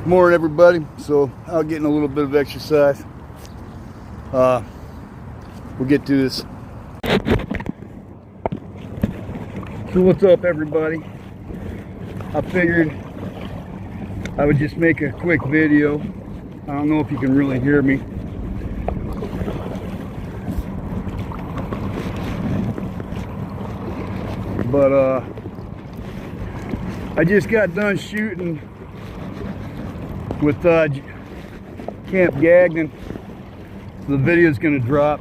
Morning, everybody. So out getting a little bit of exercise. We'll get to this. So what's up, everybody? I figured I would just make a quick video. I don't know if you can really hear me. But I just got done shooting with Camp Gagnon. The video is going to drop.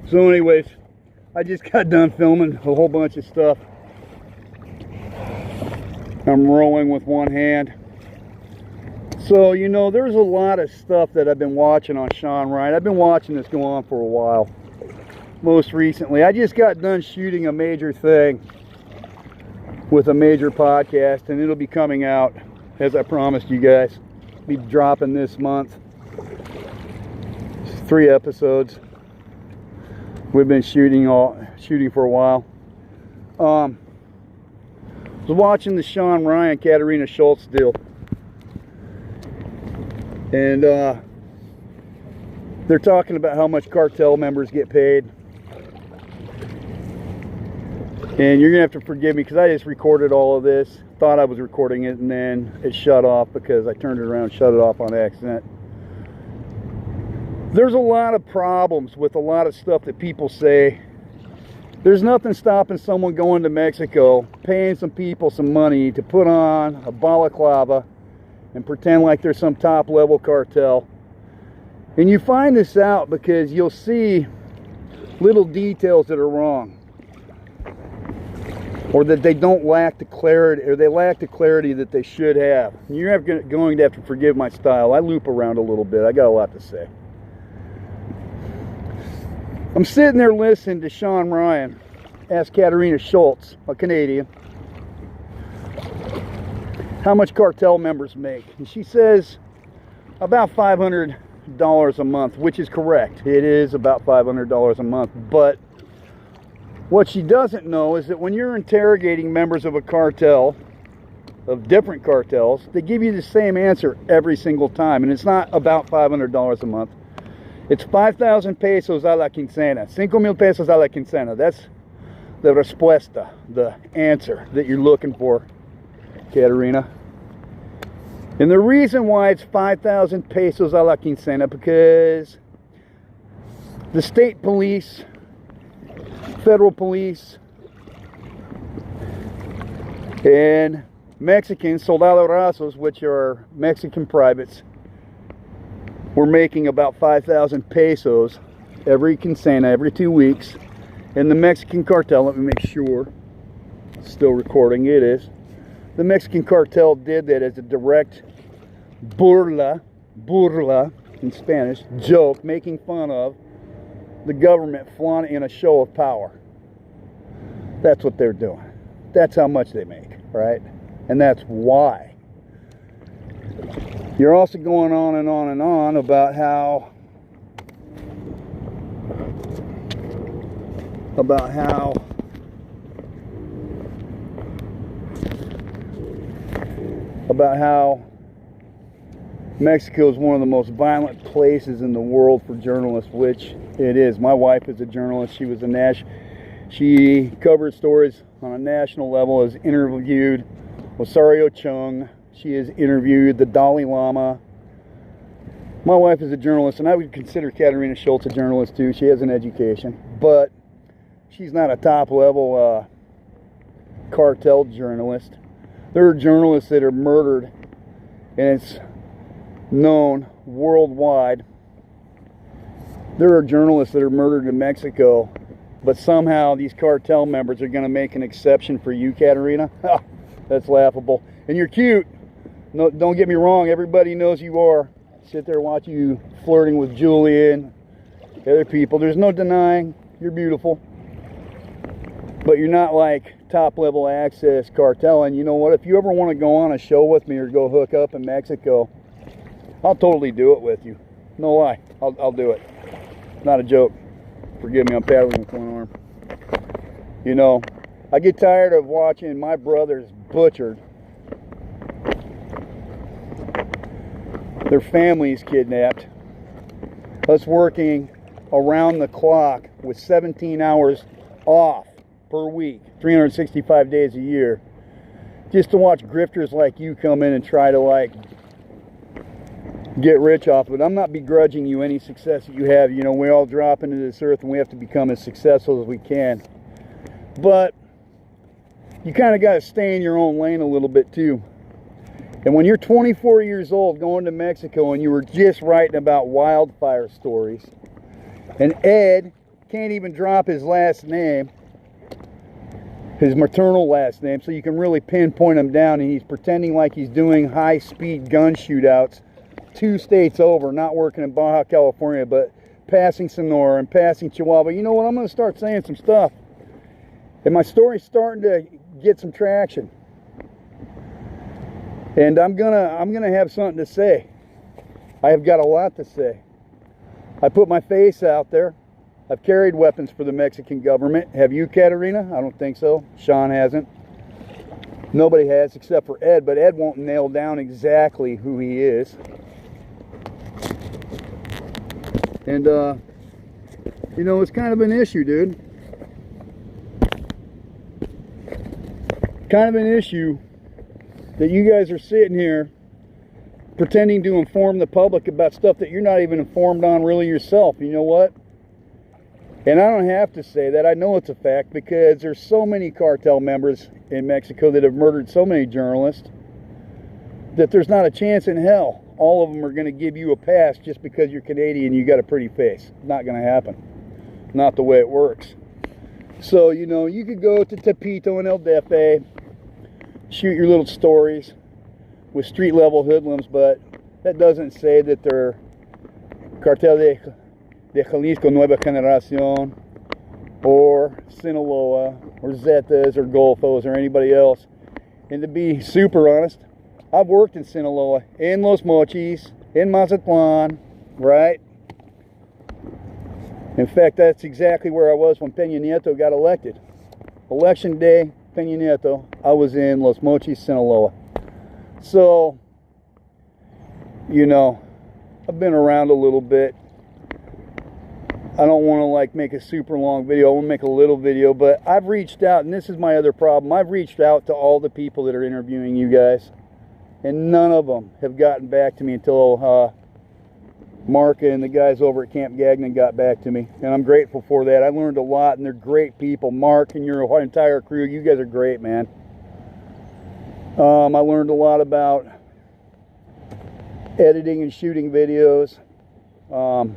So anyways, I just got done filming a whole bunch of stuff. I'm rolling with one hand. So, you know, there's a lot of stuff that I've been watching on Sean Ryan. I've been watching this go on for a while. Most recently, I just got done shooting a major thing with a major podcast, and it'll be coming out as I promised you guys. Be dropping this month. 3 episodes. We've been shooting for a while. I was watching the Sean Ryan Katarina Schultz deal, and they're talking about how much cartel members get paid. And you're gonna have to forgive me because I just recorded all of this. Thought I was recording it, and then it shut off because I turned it around and shut it off on accident. There's a lot of problems with a lot of stuff that people say. There's nothing stopping someone going to Mexico, paying some people some money to put on a balaclava and pretend like there's some top level cartel. And you find this out because you'll see little details that are wrong, or that they don't lack the clarity, or they lack the clarity that they should have. You're going to have to forgive my style. I loop around a little bit. I got a lot to say. I'm sitting there listening to Sean Ryan ask Katarina Schultz, a Canadian, how much cartel members make. And she says about $500 a month, which is correct. It is about $500 a month. But what she doesn't know is that when you're interrogating members of a cartel, of different cartels, they give you the same answer every single time. And it's not about $500 a month. It's 5,000 pesos a la quincena. 5,000 pesos a la quincena. That's the respuesta, the answer that you're looking for, Katarina. And the reason why it's 5,000 pesos a la quincena, because the state police, federal police, and Mexican soldado rasos, which are Mexican privates, we're making about 5,000 pesos every quincena, every 2 weeks. And the Mexican cartel, let me make sure, still recording, it is. The Mexican cartel did that as a direct burla in Spanish, joke, making fun of the government flaunting in a show of power. That's what they're doing. That's how much they make, right? And that's why. You're also going on and on and on about how Mexico is one of the most violent places in the world for journalists, which it is. My wife is a journalist. She covered stories on a national level, has interviewed Osorio Chung. She has interviewed the Dalai Lama. My wife is a journalist, and I would consider Katarina Schultz a journalist too. She has an education, but she's not a top-level cartel journalist. There are journalists that are murdered, and it's known worldwide. There are journalists that are murdered in Mexico, but somehow these cartel members are going to make an exception for you, Katarina. That's laughable. And you're cute. No, don't get me wrong. Everybody knows you are. Sit there watching you flirting with Julian, other people. There's no denying you're beautiful. But you're not like top-level access cartel. And you know what? If you ever want to go on a show with me or go hook up in Mexico, I'll totally do it with you. No lie. I'll do it. Not a joke. Forgive me, I'm paddling with one arm. You know, I get tired of watching my brothers butchered, their families kidnapped, us working around the clock with 17 hours off per week, 365 days a year, just to watch grifters like you come in and try to like get rich off of it. I'm not begrudging you any success that you have. You know, we all drop into this earth and we have to become as successful as we can. But you kind of got to stay in your own lane a little bit too. And when you're 24 years old going to Mexico and you were just writing about wildfire stories, and Ed can't even drop his last name, his maternal last name, so you can really pinpoint him down, and he's pretending like he's doing high-speed gun shootouts 2 states over, not working in Baja California, but passing Sonora and passing Chihuahua. You know what? I'm going to start saying some stuff. And my story's starting to get some traction. And I'm gonna have something to say. I have got a lot to say. I put my face out there. I've carried weapons for the Mexican government. Have you, Katerina? I don't think so. Sean hasn't. Nobody has except for Ed, but Ed won't nail down exactly who he is. And you know, it's kind of an issue, dude. Kind of an issue that you guys are sitting here pretending to inform the public about stuff that you're not even informed on really yourself. You know what? And I don't have to say that. I know it's a fact because there's so many cartel members in Mexico that have murdered so many journalists that there's not a chance in hell all of them are going to give you a pass just because you're Canadian and you got a pretty face. Not going to happen. Not the way it works. So, you know, you could go to Tepito and El Defe, shoot your little stories with street level hoodlums, but that doesn't say that they're Cartel de Jalisco Nueva Generación or Sinaloa or Zetas or Golfos or anybody else. And to be super honest, I've worked in Sinaloa, in Los Mochis, in Mazatlan, right? In fact, that's exactly where I was when Peña Nieto got elected. Election day, Peña Nieto, I was in Los Mochis, Sinaloa. So, you know, I've been around a little bit. I don't want to like make a super long video. I want to make a little video, but I've reached out, and this is my other problem. I've reached out to all the people that are interviewing you guys, and none of them have gotten back to me until Mark and the guys over at Camp Gagnon got back to me, and I'm grateful for that. I learned a lot, and they're great people. Mark and your entire crew, you guys are great, man. I learned a lot about editing and shooting videos. I'm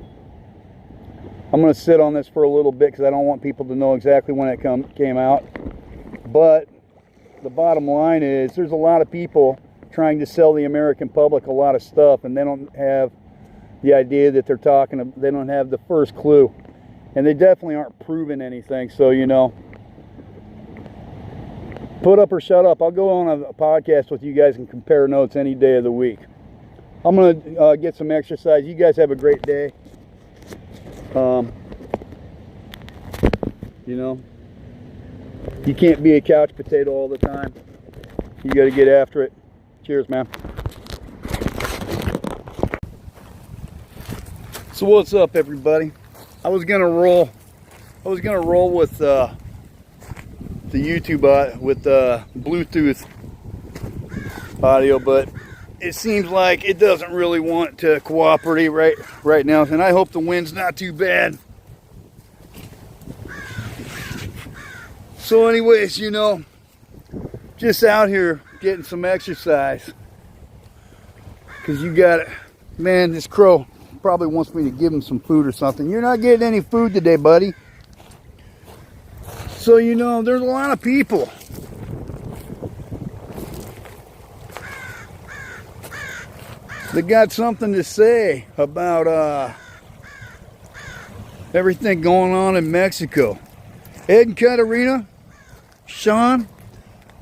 going to sit on this for a little bit because I don't want people to know exactly when it came out. But the bottom line is there's a lot of people trying to sell the American public a lot of stuff, and they don't have the idea that they're talking, they don't have the first clue, and they definitely aren't proving anything. So, you know, put up or shut up. I'll go on a podcast with you guys and compare notes any day of the week. I'm gonna get some exercise. You guys have a great day. You know, you can't be a couch potato all the time. You got to get after it. Cheers, man. So what's up, everybody? I was gonna roll with the YouTube with Bluetooth audio, but it seems like it doesn't really want to cooperate right now, and I hope the wind's not too bad. So anyways, you know, just out here getting some exercise, because you got it. Man, this crow probably wants me to give him some food or something. You're not getting any food today, buddy. So, you know, there's a lot of people that got something to say about everything going on in Mexico. Ed and Katerina, Sean,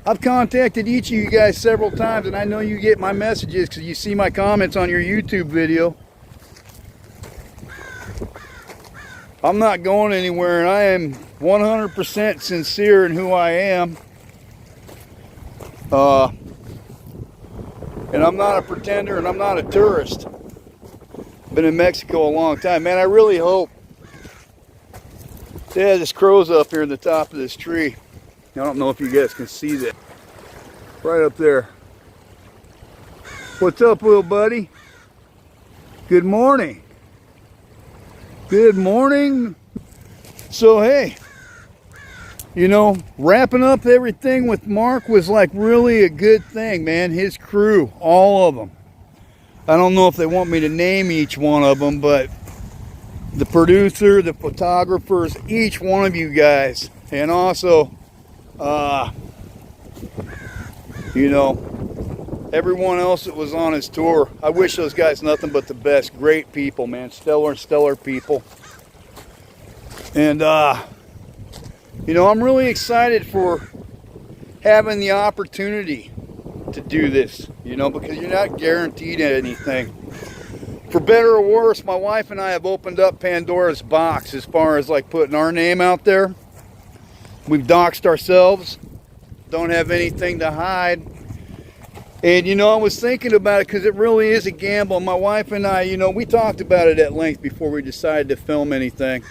I've contacted each of you guys several times, and I know you get my messages because you see my comments on your YouTube video. I'm not going anywhere, and I am 100% sincere in who I am. And I'm not a pretender, and I'm not a tourist. Been in Mexico a long time. Man, I really hope. Yeah, this crow's up here in the top of this tree. I don't know if you guys can see that. Right up there. What's up, little buddy? Good morning. Good morning. So, hey, you know, wrapping up everything with Mark was like really a good thing, man. His crew, all of them. I don't know if they want me to name each one of them, but the producer, the photographers, each one of you guys, and also, you know, everyone else that was on his tour. I wish those guys nothing but the best. Great people, man. Stellar people. And, you know, I'm really excited for having the opportunity to do this, you know, because you're not guaranteed anything. For better or worse, my wife and I have opened up Pandora's box as far as like putting our name out there. We've doxed ourselves, don't have anything to hide. And, you know, I was thinking about it because it really is a gamble. My wife and I, you know, we talked about it at length before we decided to film anything.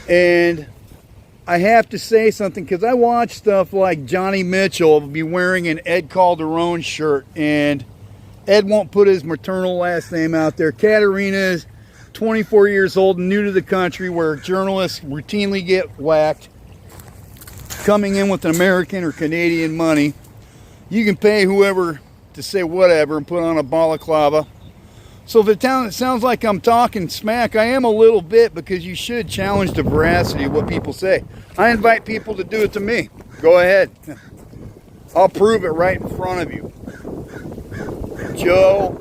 And I have to say something, because I watch stuff like Johnny Mitchell be wearing an Ed Calderon shirt, and Ed won't put his maternal last name out there. Katerina is 24 years old and new to the country, where journalists routinely get whacked. Coming in with American or Canadian money, you can pay whoever to say whatever and put on a balaclava. So if it sounds like I'm talking smack, I am a little bit, because you should challenge the veracity of what people say. I invite people to do it to me. Go ahead. I'll prove it right in front of you. Joe,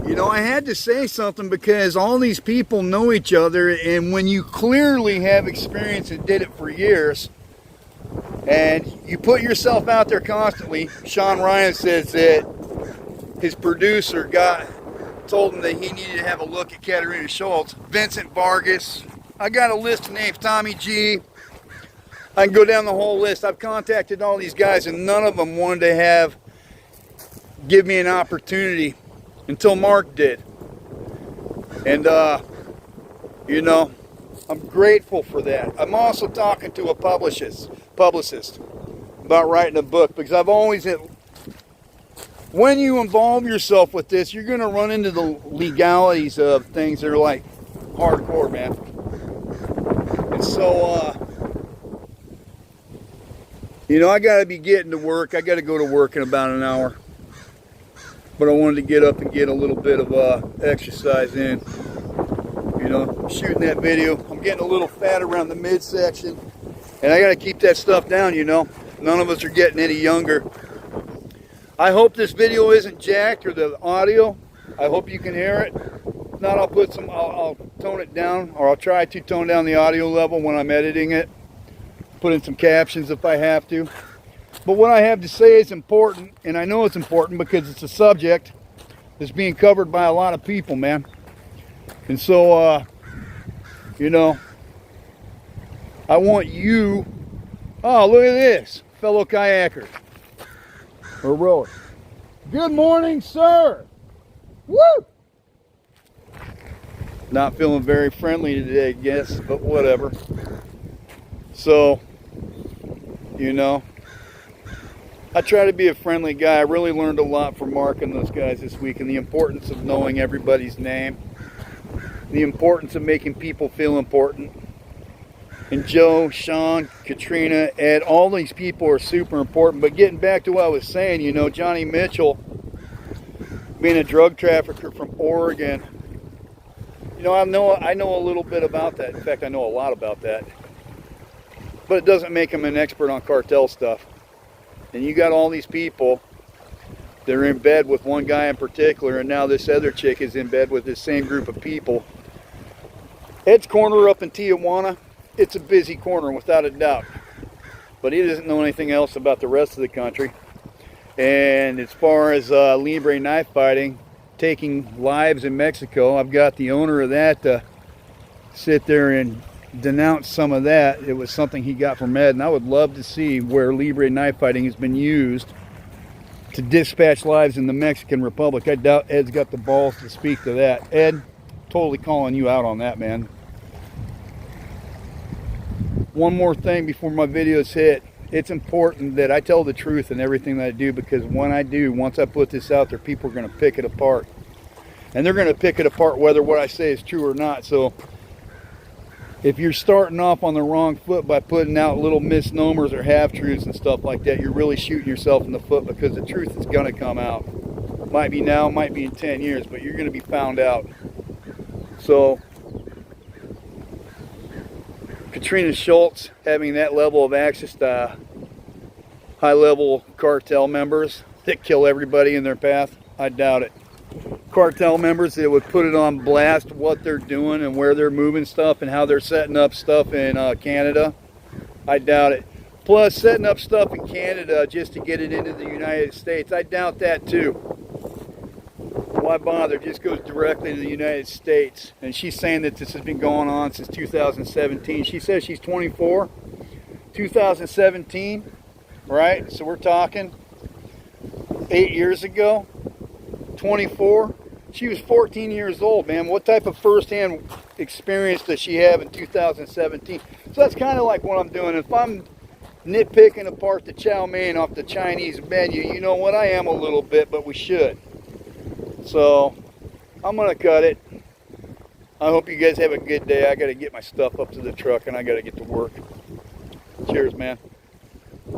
you know, I had to say something because all these people know each other, and when you clearly have experience and did it for years, and you put yourself out there constantly. Sean Ryan says that his producer told him that he needed to have a look at Katerina Schultz. Vincent Vargas. I got a list of names. Tommy G. I can go down the whole list. I've contacted all these guys, and none of them wanted to give me an opportunity until Mark did. And, you know, I'm grateful for that. I'm also talking to a publicist about writing a book, because I've always when you involve yourself with this, you're going to run into the legalities of things that are like hardcore, man. And so, you know, I got to be getting to work. I got to go to work in about an hour. But I wanted to get up and get a little bit of exercise in. You know, shooting that video. I'm getting a little fat around the midsection. And I got to keep that stuff down, you know. None of us are getting any younger. I hope this video isn't jacked, or the audio. I hope you can hear it. If not, I'll tone it down, or I'll try to tone down the audio level when I'm editing it. Put in some captions if I have to. But what I have to say is important, and I know it's important because it's a subject that's being covered by a lot of people, man. And so, you know, I want you, oh, look at this, fellow kayakers. Or rower. Good morning, sir. Woo! Not feeling very friendly today, I guess, but whatever. So, you know, I try to be a friendly guy. I really learned a lot from Mark and those guys this week, and the importance of knowing everybody's name, the importance of making people feel important. And Joe, Sean, Katrina, Ed, all these people are super important. But getting back to what I was saying, you know, Johnny Mitchell, being a drug trafficker from Oregon, you know, I know a little bit about that. In fact, I know a lot about that. But it doesn't make him an expert on cartel stuff. And you got all these people that are in bed with one guy in particular, and now this other chick is in bed with this same group of people. Ed's corner up in Tijuana, it's a busy corner without a doubt, but he doesn't know anything else about the rest of the country. And as far as Libre knife fighting, taking lives in Mexico, I've got the owner of that to sit there and denounce some of that. It was something he got from Ed, and I would love to see where Libre knife fighting has been used to dispatch lives in the Mexican Republic. I doubt Ed's got the balls to speak to that. Ed, totally calling you out on that, man. One more thing before my videos hit. It's important that I tell the truth in everything that I do, because when I do, once I put this out there, people are going to pick it apart. And they're going to pick it apart whether what I say is true or not. So if you're starting off on the wrong foot by putting out little misnomers or half-truths and stuff like that, you're really shooting yourself in the foot, because the truth is going to come out. Might be now, might be in 10 years, but you're going to be found out. So Katrina Schultz having that level of access to high-level cartel members that kill everybody in their path, I doubt it. Cartel members that would put it on blast what they're doing and where they're moving stuff and how they're setting up stuff in Canada, I doubt it. Plus, setting up stuff in Canada just to get it into the United States, I doubt that too. Why bother? Just goes directly to the United States. And she's saying that this has been going on since 2017. She says she's 24. 2017, right? So we're talking 8 years ago. 24. She was 14 years old, man. What type of first-hand experience does she have in 2017? So that's kind of like what I'm doing. If I'm nitpicking apart the chow mein off the Chinese menu, you know what? I am a little bit, but we should. So I'm going to cut it. I hope you guys have a good day. I got to get my stuff up to the truck and I got to get to work. Cheers, man.